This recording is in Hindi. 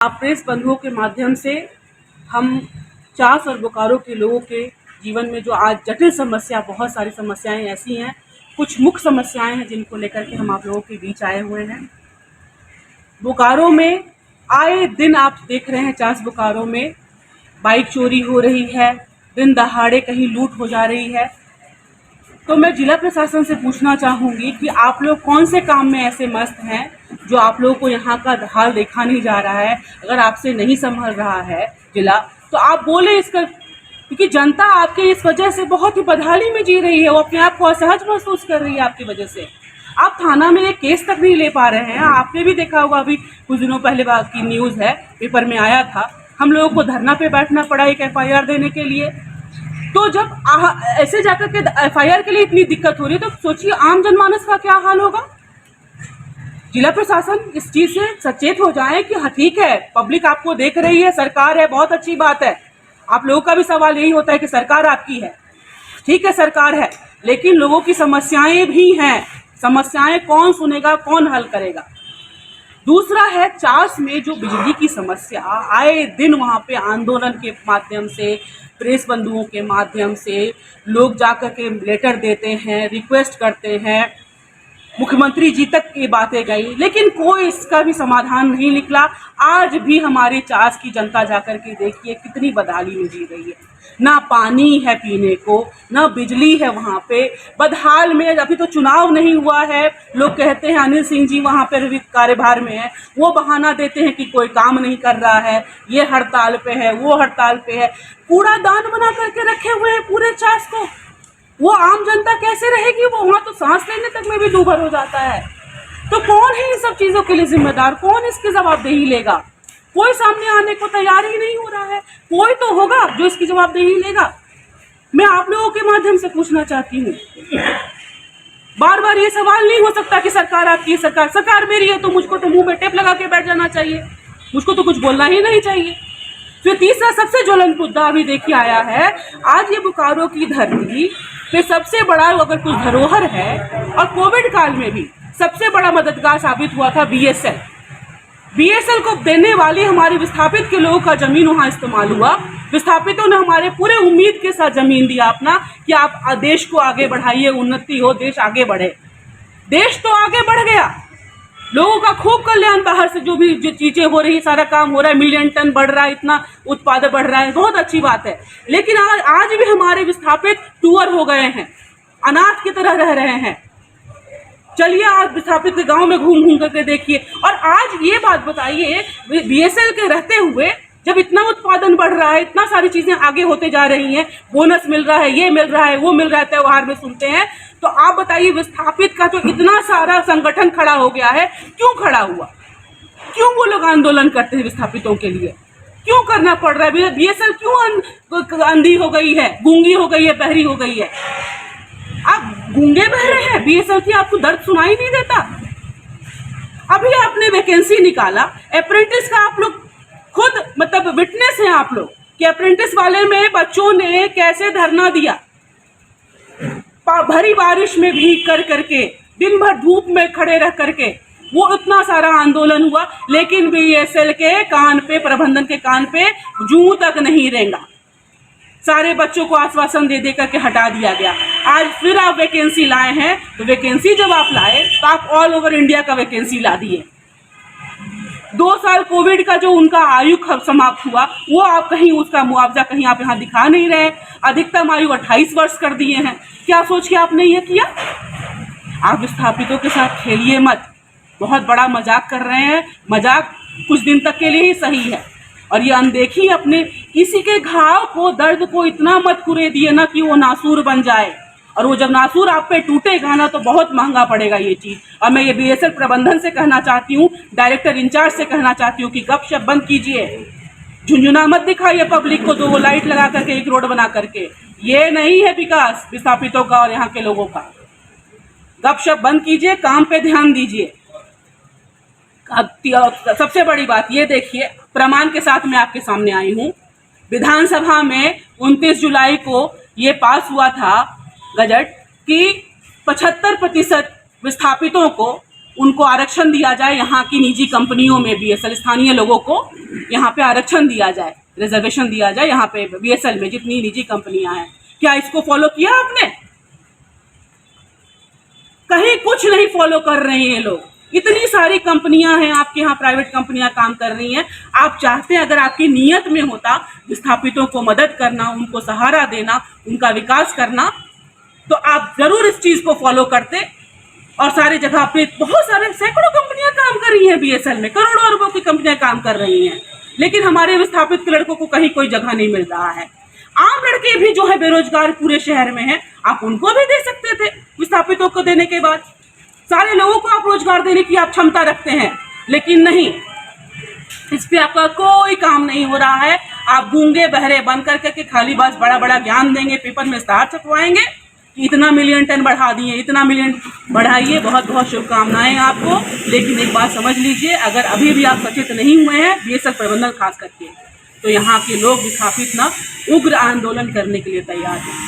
आप प्रेस बंधुओं के माध्यम से हम चास और बोकारो के लोगों के जीवन में जो आज जटिल समस्या, बहुत सारी समस्याएं ऐसी हैं, कुछ मुख्य समस्याएं हैं जिनको लेकर के हम आप लोगों के बीच आए हुए हैं। बोकारो में आए दिन आप देख रहे हैं, चास बोकारो में बाइक चोरी हो रही है, दिन दहाड़े कहीं लूट हो जा रही है। तो मैं जिला प्रशासन से पूछना चाहूँगी कि आप लोग कौन से काम में ऐसे मस्त हैं जो आप लोगों को यहाँ का हाल देखा नहीं जा रहा है। अगर आपसे नहीं संभल रहा है जिला, तो आप बोले इसका, क्योंकि जनता आपके इस वजह से बहुत ही बदहाली में जी रही है, वो अपने आप को असहज महसूस कर रही है आपकी वजह से। आप थाना में एक केस तक नहीं ले पा रहे हैं। आपने भी देखा होगा, अभी कुछ दिनों पहले बात की न्यूज़ है, पेपर में आया था, हम लोगों को धरना पे बैठना पड़ा एक FIR देने के लिए। तो जब ऐसे जाकर के FIR के लिए इतनी दिक्कत हो रही है, तो सोचिए आम जनमानस का क्या हाल होगा। जिला प्रशासन इस चीज से सचेत हो जाए कि हाँ ठीक है, पब्लिक आपको देख रही है, सरकार है, बहुत अच्छी बात है। आप लोगों का भी सवाल यही होता है कि सरकार आपकी है, ठीक है सरकार है, लेकिन लोगों की समस्याएं भी हैं। समस्याएं कौन सुनेगा, कौन हल करेगा। दूसरा है चास में जो बिजली की समस्या, आए दिन वहाँ पे आंदोलन के माध्यम से, प्रेस बंधुओं के माध्यम से लोग जाकर के लेटर देते हैं, रिक्वेस्ट करते हैं, मुख्यमंत्री जी तक ये बातें गई, लेकिन कोई इसका भी समाधान नहीं निकला। आज भी हमारी चास की जनता जाकर के देखिए कितनी बदहाली में जी रही है। ना पानी है पीने को, ना बिजली है वहाँ पे, बदहाल में। अभी तो चुनाव नहीं हुआ है, लोग कहते हैं अनिल सिंह जी वहाँ पे भी कार्यभार में है, वो बहाना देते हैं कि कोई काम नहीं कर रहा है, ये हड़ताल पे है, वो हड़ताल पे है। कूड़ादान बना करके रखे हुए हैं पूरे चास को। वो आम जनता कैसे रहेगी, वो वहाँ तो सांस लेने तक में भी दूभर हो जाता है। तो कौन है इन सब चीज़ों के लिए जिम्मेदार, कौन इसकी जवाबदेही लेगा। कोई सामने आने को तैयार ही नहीं हो रहा है। कोई तो होगा जो इसकी जवाबदेही लेगा। मैं आप लोगों के माध्यम से पूछना चाहती हूँ, बार बार ये सवाल नहीं हो सकता कि सरकार आपकी है, सरकार मेरी है, तो मुझको तो मुंह में टेप लगा के बैठ जाना चाहिए, मुझको तो कुछ बोलना ही नहीं चाहिए। फिर तीसरा सबसे ज्वलंत मुद्दा अभी देखिए आया है, आज ये बोकारो की धरती पे सबसे बड़ा अगर कुछ धरोहर है, और कोविड काल में भी सबसे बड़ा मददगार साबित हुआ था BSL को देने वाली हमारी विस्थापित के लोगों का जमीन वहाँ इस्तेमाल हुआ। विस्थापितों ने हमारे पूरे उम्मीद के साथ जमीन दिया अपना कि आप देश को आगे बढ़ाइए, उन्नति हो, देश आगे बढ़े। देश तो आगे बढ़ गया, लोगों का खूब कल्याण, बाहर से जो भी जो चीजें हो रही, सारा काम हो रहा है, मिलियन टन बढ़ रहा है, इतना उत्पादन बढ़ रहा है, बहुत अच्छी बात है। लेकिन आज भी हमारे विस्थापित टूअर हो गए हैं, अनाथ की तरह रह रहे हैं। चलिए आज विस्थापित के गांव में घूम घूम करके देखिए। और आज ये बात बताइए, BSL के रहते हुए जब इतना उत्पादन बढ़ रहा है, इतना सारी चीजें आगे होते जा रही हैं, बोनस मिल रहा है, ये मिल रहा है, वो मिल रहा है, त्योहार में सुनते हैं, तो आप बताइए विस्थापित का तो इतना सारा संगठन खड़ा हो गया है, क्यों खड़ा हुआ, क्यों वो लोग आंदोलन करते हैं विस्थापितों के लिए, क्यों करना पड़ रहा है। BSL क्यों अंधी हो गई है, गूंगी हो गई है, बहरी हो गई है। आप गूंगे बहरे हैं, BSL की आपको दर्द सुनाई नहीं देता। अभी आपने वैकेंसी निकाला अप्रेंटिस का, आप लोग खुद मतलब विटनेस हैं आप लोग कि अप्रेंटिस वाले में बच्चों ने कैसे धरना दिया, भरी बारिश में भीग कर करके, दिन भर धूप में खड़े रह करके, वो इतना सारा आंदोलन हुआ, लेकिन BSL के कान पे, प्रबंधन के कान पे जूं तक नहीं रेंगा। सारे बच्चों को आश्वासन दे दे करके हटा दिया गया। आज फिर आप वैकेंसी लाए हैं, तो वैकेंसी जब आप लाए तो आप ऑल ओवर इंडिया का वैकेंसी ला दिए। 2 साल कोविड का जो उनका आयु समाप्त हुआ, वो आप कहीं उसका मुआवजा कहीं आप यहाँ दिखा नहीं रहे। अधिकतम आयु 28 वर्ष कर दिए हैं। क्या सोच के आपने ये किया। आप विस्थापितों के साथ खेलिए मत, बहुत बड़ा मजाक कर रहे हैं। मजाक कुछ दिन तक के लिए ही सही है, और ये अनदेखी अपने किसी के घाव को, दर्द को इतना मत कुरे दिए ना कि वो नासूर बन जाए, और वो जब नासूर आप पे टूटेगा ना तो बहुत महंगा पड़ेगा ये चीज़। और मैं ये BSL प्रबंधन से कहना चाहती हूँ, डायरेक्टर इंचार्ज से कहना चाहती हूँ कि गपशप बंद कीजिए, झुंझुना मत दिखाइए पब्लिक को 2 लाइट लगा करके, 1 रोड बना करके। ये नहीं है विकास विस्थापितों का और यहाँ के लोगों का। गपशप बंद कीजिए, काम पे ध्यान दीजिए। सबसे बड़ी बात ये देखिए, प्रमाण के साथ मैं आपके सामने आई हूँ। विधानसभा में 29 जुलाई को ये पास हुआ था गजट कि 75% विस्थापितों को उनको आरक्षण दिया जाए, यहाँ की निजी कंपनियों में बीएसएल स्थानीय लोगों को यहाँ पे आरक्षण दिया जाए, रिजर्वेशन दिया जाए यहाँ पे बीएसएल में जितनी निजी कंपनियां हैं। क्या इसको फॉलो किया आपने? कहीं कुछ नहीं फॉलो कर रहे हैं लोग। इतनी सारी कंपनियां हैं आपके यहाँ, प्राइवेट कंपनियां काम कर रही हैं। आप चाहते हैं, अगर आपकी नीयत में होता विस्थापितों को मदद करना, उनको सहारा देना, उनका विकास करना, तो आप जरूर इस चीज को फॉलो करते। और सारी जगह पे बहुत सारे सैकड़ों कंपनियां काम कर रही हैं बीएसएल में, करोड़ों अरबों की कंपनियां काम कर रही हैं, लेकिन हमारे विस्थापित के लड़कों को कहीं कोई जगह नहीं मिल रहा है। आम लड़के भी जो है बेरोजगार पूरे शहर में हैं, आप उनको भी दे सकते थे। विस्थापितों को देने के बाद सारे लोगों को आप रोजगार देने की आप क्षमता रखते हैं, लेकिन नहीं, इस पे आपका कोई काम नहीं हो रहा है। आप गूंगे बहरे बन करके खाली बस बड़ा बड़ा ज्ञान देंगे, पेपर में इश्तेहार छपवाएंगे कि इतना मिलियन टन बढ़ा दिए, इतना मिलियन बढ़ाइए। बहुत बहुत शुभकामनाएं आपको, लेकिन एक बात समझ लीजिए, अगर अभी भी आप सचेत नहीं हुए हैं बीएसएल प्रबंधन खास करके, तो यहाँ के लोग विस्थापित ना उग्र आंदोलन करने के लिए तैयार हैं।